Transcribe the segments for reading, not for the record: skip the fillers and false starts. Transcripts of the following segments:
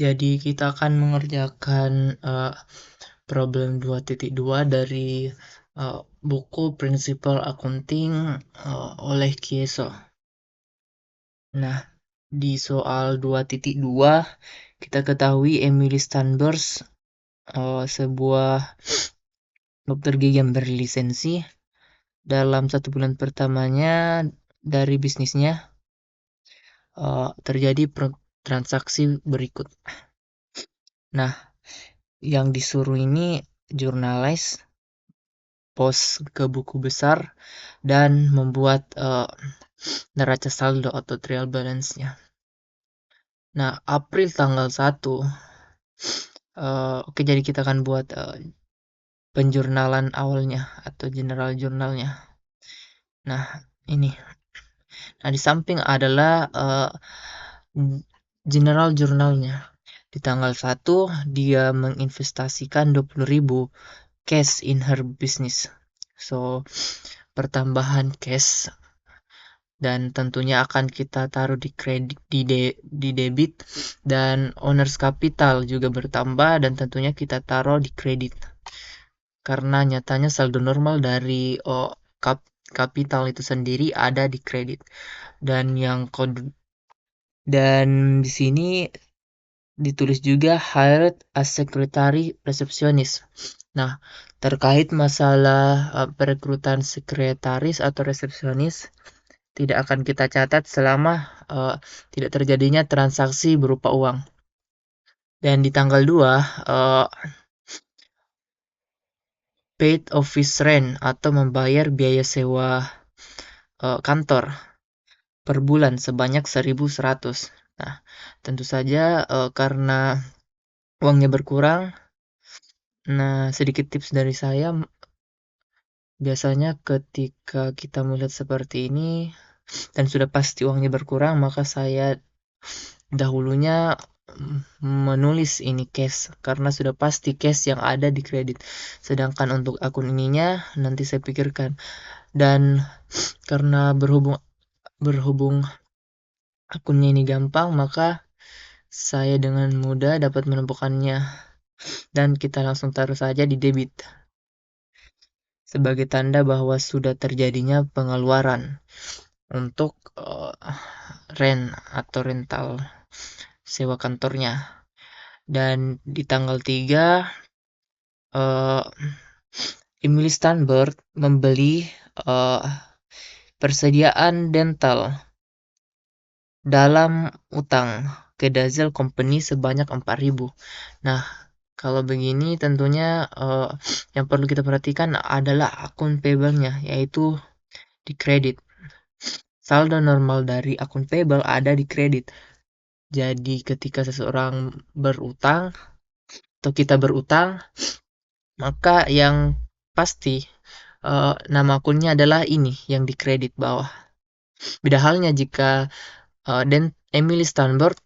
Jadi kita akan mengerjakan problem 2.2 dari buku Principal Accounting oleh Kieso. Nah, di soal 2.2 kita ketahui Emily Stanbers sebuah dokter gigi yang berlisensi. Dalam 1 bulan pertamanya dari bisnisnya terjadi transaksi berikut. Nah, yang disuruh ini jurnalis post ke buku besar dan membuat neraca saldo atau trial balance-nya. Nah, April tanggal 1 oke, jadi kita akan buat penjurnalan awalnya atau general jurnalnya. Nah, ini. Nah, di samping adalah general jurnalnya. Di tanggal 1 dia menginvestasikan 20.000 cash in her business. So, pertambahan cash dan tentunya akan kita taruh di kredit di debit, dan owners capital juga bertambah dan tentunya kita taruh di kredit. Karena nyatanya saldo normal dari kapital itu sendiri ada di kredit. Dan di sini ditulis juga hired as secretary receptionist. Nah, terkait masalah perekrutan sekretaris atau resepsionis tidak akan kita catat selama tidak terjadinya transaksi berupa uang. Dan di tanggal 2 paid office rent atau membayar biaya sewa kantor per bulan sebanyak 1.100. Nah, tentu saja karena uangnya berkurang. Nah, sedikit tips dari saya, biasanya ketika kita melihat seperti ini dan sudah pasti uangnya berkurang, maka saya dahulunya menulis ini cash karena sudah pasti cash yang ada di kredit. Sedangkan untuk akun ininya nanti saya pikirkan. Dan karena berhubung akunnya ini gampang, maka saya dengan mudah dapat menemukannya dan kita langsung taruh saja di debit sebagai tanda bahwa sudah terjadinya pengeluaran untuk rent atau rental sewa kantornya. Dan di tanggal 3 Emily Stanbert membeli persediaan dental dalam utang ke Dazzle Company sebanyak 4.000. Nah, kalau begini tentunya yang perlu kita perhatikan adalah akun payable-nya, yaitu di kredit. Saldo normal dari akun payable ada di kredit. Jadi ketika seseorang berutang atau kita berutang, maka yang pasti nama akunnya adalah ini yang di kredit bawah. Beda halnya jika Emily Stanbert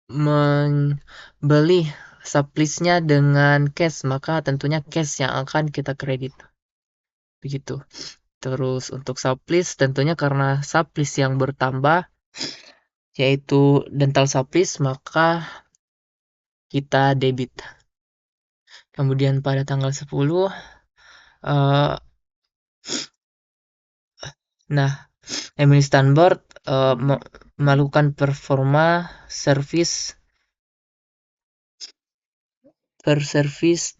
membeli supplies-nya dengan cash, maka tentunya cash yang akan kita kredit. Begitu. Terus untuk supplies tentunya karena supplies yang bertambah yaitu dental supplies, maka kita debit. Kemudian pada tanggal 10 Emily Stanbert melakukan performa service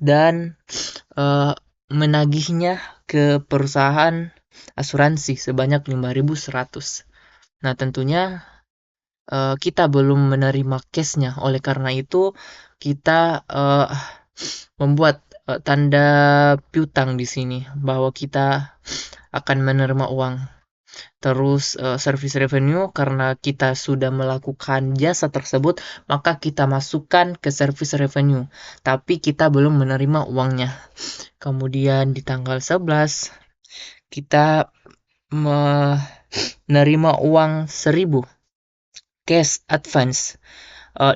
dan menagihnya ke perusahaan asuransi sebanyak 5.100. Nah, tentunya kita belum menerima cashnya. Oleh karena itu kita membuat tanda piutang di sini bahwa kita akan menerima uang. Terus service revenue, karena kita sudah melakukan jasa tersebut, maka kita masukkan ke service revenue, tapi kita belum menerima uangnya. Kemudian di tanggal 11 kita menerima uang 1.000 cash advance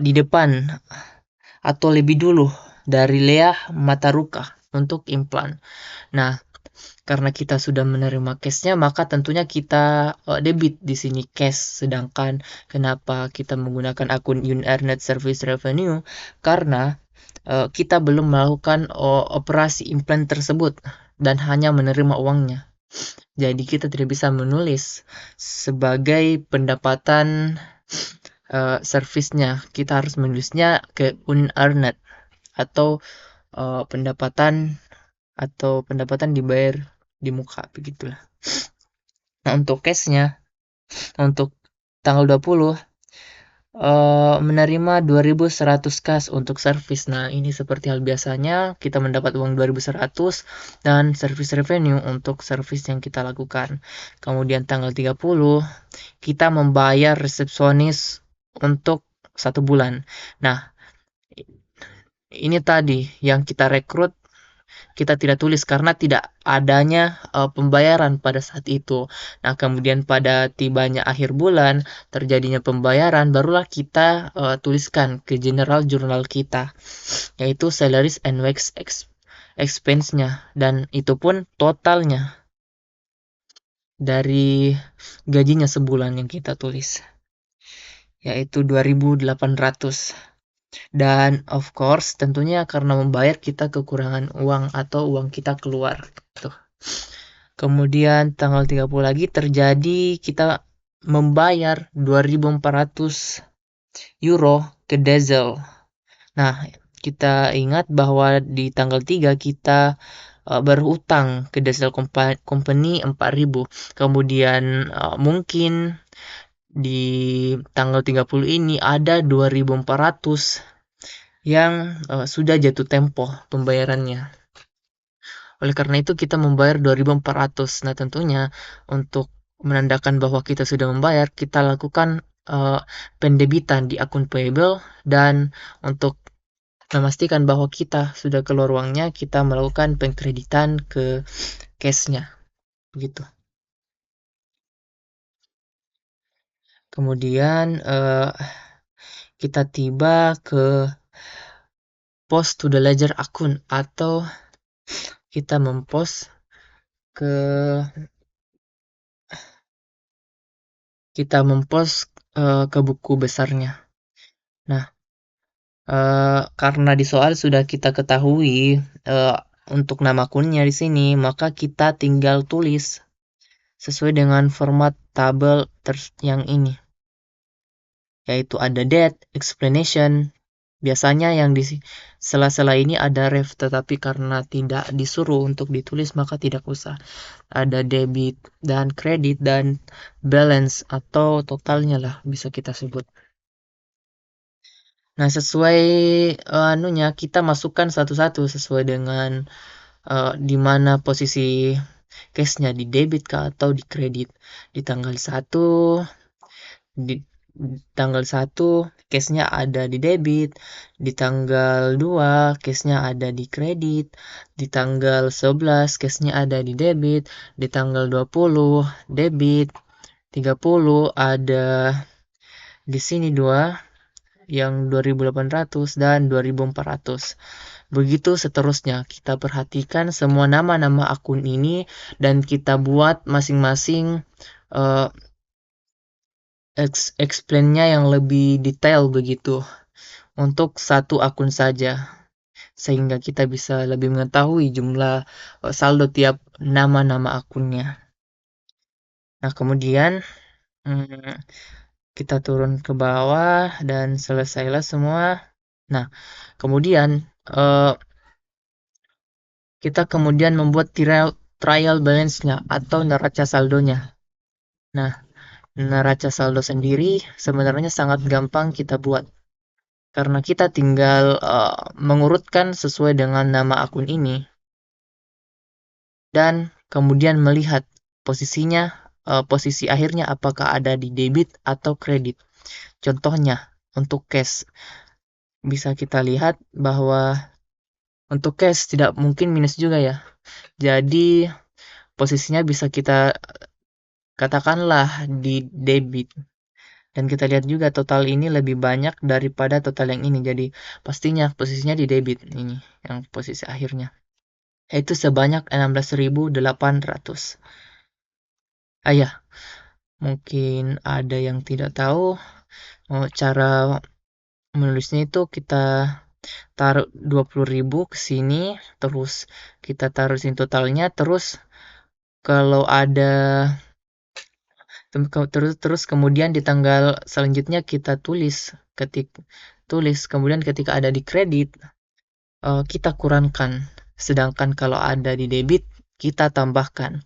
di depan atau lebih dulu dari Lea Mataruka untuk implan. Nah, karena kita sudah menerima cashnya, maka tentunya kita debit di sini cash. Sedangkan kenapa kita menggunakan akun UNAir Net Service Revenue? Karena kita belum melakukan operasi implant tersebut dan hanya menerima uangnya. Jadi kita tidak bisa menulis sebagai pendapatan servisnya. Kita harus menulisnya ke UNAir Net atau pendapatan dibayar di muka, begitulah. Nah, untuk cashnya, untuk tanggal 20 menerima 2.100 kas untuk servis. Nah, ini seperti hal biasanya, kita mendapat uang 2.100 dan service revenue untuk servis yang kita lakukan. Kemudian tanggal 30 kita membayar resepsionis untuk 1 bulan. Nah, ini tadi yang kita rekrut, kita tidak tulis karena tidak adanya pembayaran pada saat itu. Nah, kemudian pada tibanya akhir bulan, terjadinya pembayaran, barulah kita tuliskan ke general journal kita, yaitu salaries and wage expense-nya, dan itu pun totalnya dari gajinya sebulan yang kita tulis, yaitu 2.800. Dan of course tentunya karena membayar kita kekurangan uang atau uang kita keluar gitu. Kemudian tanggal 30 lagi terjadi kita membayar 2.400 euro ke Diesel. Nah, kita ingat bahwa di tanggal 3 kita berhutang ke Diesel Company 4.000. Kemudian mungkin di tanggal 30 ini ada 2.400 yang sudah jatuh tempo pembayarannya. Oleh karena itu kita membayar 2.400. Nah, tentunya untuk menandakan bahwa kita sudah membayar, kita lakukan pendebitan di akun payable, dan untuk memastikan bahwa kita sudah keluar uangnya, kita melakukan pengkreditan ke cashnya, begitu. Kemudian kita tiba ke post to the ledger akun, atau kita mempost ke ke buku besarnya. Nah, karena di soal sudah kita ketahui untuk nama akunnya di sini, maka kita tinggal tulis sesuai dengan format tabel yang ini, yaitu ada date, explanation. Biasanya yang di sela-sela ini ada ref, tetapi karena tidak disuruh untuk ditulis maka tidak usah. Ada debit dan kredit dan balance atau totalnya lah bisa kita sebut. Nah, sesuai kita masukkan satu-satu sesuai dengan di mana posisi cashnya, di debit kah atau di kredit. Di tanggal 1 di tanggal 1 cashnya ada di debit, di tanggal 2 cashnya ada di kredit, di tanggal 11 cashnya ada di debit, di tanggal 20 debit, 30 ada di sini 2 yang 2.800 dan 2.400. Begitu seterusnya, kita perhatikan semua nama-nama akun ini dan kita buat masing-masing explain-nya yang lebih detail begitu untuk satu akun saja, sehingga kita bisa lebih mengetahui jumlah saldo tiap nama-nama akunnya. Nah, kemudian kita turun ke bawah dan selesailah semua. Nah, kemudian kita kemudian membuat trial balance-nya atau neraca saldonya. Nah, neraca saldo sendiri sebenarnya sangat gampang kita buat, karena kita tinggal mengurutkan sesuai dengan nama akun ini dan kemudian melihat posisinya, posisi akhirnya apakah ada di debit atau kredit. Contohnya untuk cash bisa kita lihat bahwa untuk cash tidak mungkin minus juga ya. Jadi posisinya bisa kita katakanlah di debit. Dan kita lihat juga total ini lebih banyak daripada total yang ini. Jadi pastinya posisinya di debit ini, yang posisi akhirnya. yaitu sebanyak 16.800. Ya, mungkin ada yang tidak tahu cara menulisnya itu kita taruh 20.000 ke sini, terus kita taruh sini totalnya, terus kalau ada terus terus kemudian di tanggal selanjutnya kita tulis kemudian ketika ada di kredit kita kurangkan, sedangkan kalau ada di debit kita tambahkan.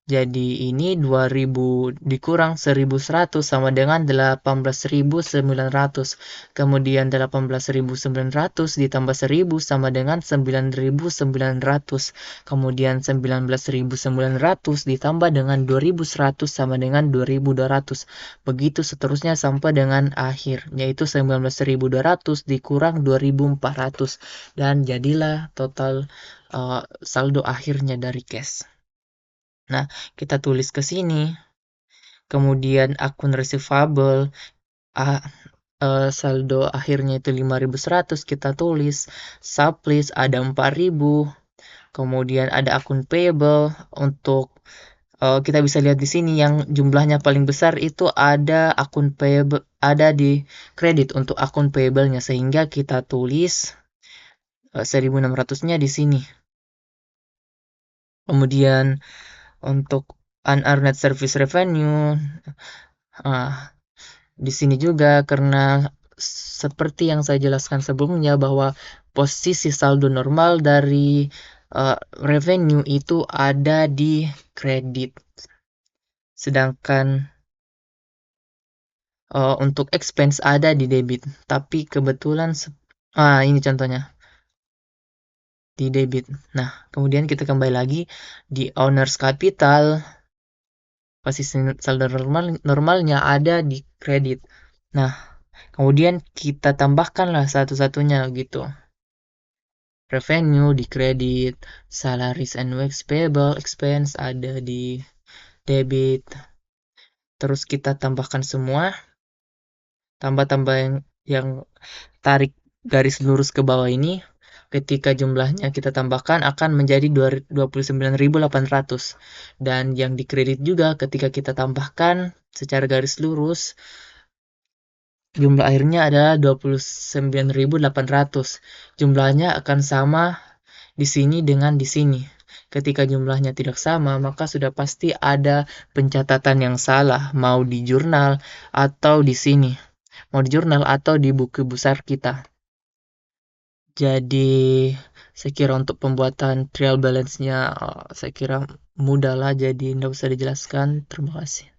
Jadi ini 2000 dikurang 1100 sama dengan 18.900. Kemudian 18.900 ditambah 1000 sama dengan 9.900. Kemudian 19.900 ditambah dengan 2.100 sama dengan 2.200. Begitu seterusnya sampai dengan akhir, yaitu 19.200 dikurang 2.400. Dan jadilah total saldo akhirnya dari cash. Nah, kita tulis ke sini. Kemudian akun receivable ah, saldo akhirnya itu 5.100 kita tulis. Sublist ada 4.000. Kemudian ada akun payable untuk kita bisa lihat di sini yang jumlahnya paling besar itu ada akun payable, ada di kredit untuk akun payable-nya, sehingga kita tulis 1.600-nya di sini. Kemudian untuk unearned service revenue di sini juga karena seperti yang saya jelaskan sebelumnya bahwa posisi saldo normal dari revenue itu ada di kredit. Sedangkan untuk expense ada di debit. Tapi kebetulan ini contohnya di debit. Nah, kemudian kita kembali lagi di owner's capital. Posisi saldo normalnya ada di kredit. Nah, kemudian kita tambahkanlah satu-satunya gitu. Revenue di kredit, salaries and wages payable, expense ada di debit. Terus kita tambahkan semua. Tambah-tambah yang tarik garis lurus ke bawah ini. Ketika jumlahnya kita tambahkan akan menjadi 29.800. Dan yang di kredit juga ketika kita tambahkan secara garis lurus, jumlah akhirnya adalah 29.800. Jumlahnya akan sama di sini dengan di sini. Ketika jumlahnya tidak sama, maka sudah pasti ada pencatatan yang salah, mau di jurnal atau di sini. Mau di jurnal atau di buku besar kita. Jadi, saya kira untuk pembuatan trial balance-nya, saya kira mudah lah, jadi tidak usah dijelaskan. Terima kasih.